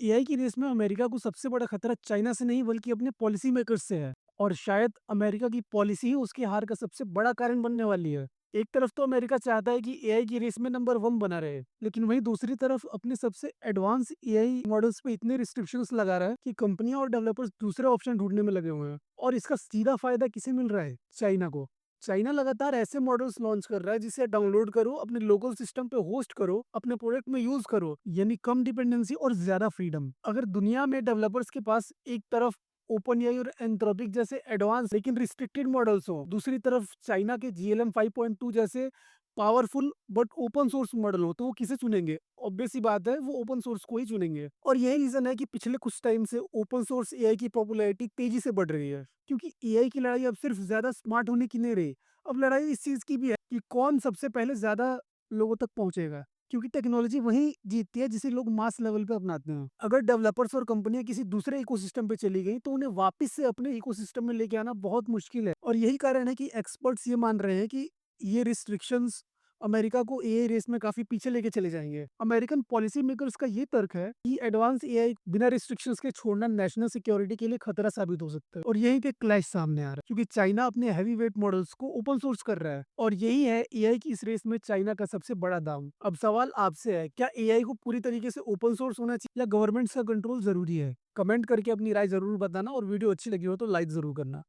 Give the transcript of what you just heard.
AI की race में America को सबसे बड़ा खतरा चाइना से नहीं बल्कि अपने पॉलिसी मेकर्स से है। और शायद अमेरिका की पॉलिसी ही उसकी हार का सबसे बड़ा कारण बनने वाली है। एक तरफ तो अमेरिका चाहता है कि एआई की रेस में नंबर वन बना रहे, लेकिन वहीं दूसरी तरफ अपने सबसे एडवांस एआई मॉडल्स पे इतने रिस्ट्रिक्शंस लगा रहा है कि कंपनियां और डेवलपर्स दूसरे ऑप्शन ढूंढने में लगे हुए हैं। और इसका सीधा फायदा किसे मिल रहा है? चाइना को। चाइना लगातार ऐसे मॉडल्स लॉन्च कर रहा है जिसे डाउनलोड करो, अपने लोकल सिस्टम पे होस्ट करो, अपने प्रोडक्ट में यूज करो, यानी कम डिपेंडेंसी और ज्यादा फ्रीडम। अगर दुनिया में डेवलपर्स के पास एक तरफ ओपन एआई और एंथ्रोपिक जैसे एडवांस लेकिन रिस्ट्रिक्टेड मॉडल्स हो, दूसरी तरफ चाइना के जीएलएम 5.2 जैसे powerful but open source model हो, तो वो किसे चुनेंगे? ऑब्वियस सी बात है, वो ओपन सोर्स को ही चुनेंगे। और यही रीजन है कि पिछले कुछ टाइम से ओपन सोर्स एआई की पॉपुलैरिटी तेजी से बढ़ रही है, क्योंकि एआई की लड़ाई अब सिर्फ ज्यादा स्मार्ट होने की नहीं रही। अब लड़ाई इस चीज की भी है कि कौन सबसे पहले ज्यादा लोगों तक पहुंचेगा, क्योंकि टेक्नोलॉजी वही जीतती है जिसे लोग मास लेवल पे अपनाते हैं। अगर डेवलपर्स और कंपनियां किसी दूसरे इकोसिस्टम पे चली गई तो उन्हें वापस से अपने इकोसिस्टम में लेके आना बहुत मुश्किल है। और यही कारण है कि एक्सपर्ट्स ये मान रहे हैं कि ये रिस्ट्रिक्शंस अमेरिका को एआई रेस में काफी पीछे लेके चले जाएंगे। अमेरिकन पॉलिसी मेकर्स का ये तर्क है कि एडवांस एआई बिना रिस्ट्रिक्शंस के छोड़ना नेशनल सिक्योरिटी के लिए खतरा साबित हो सकता है। और यही पे क्लैश सामने आ रहा है, क्योंकि चाइना अपने हैवी वेट मॉडल्स को ओपन सोर्स कर रहा है, और यही है एआई की इस रेस में चाइना का सबसे बड़ा दाम। अब सवाल आपसे है, क्या एआई को पूरी तरीके से ओपन सोर्स होना चाहिए या गवर्नमेंट का कंट्रोल जरूरी है? कमेंट करके अपनी राय जरूर बताना, और वीडियो अच्छी लगी हो तो लाइक जरूर करना।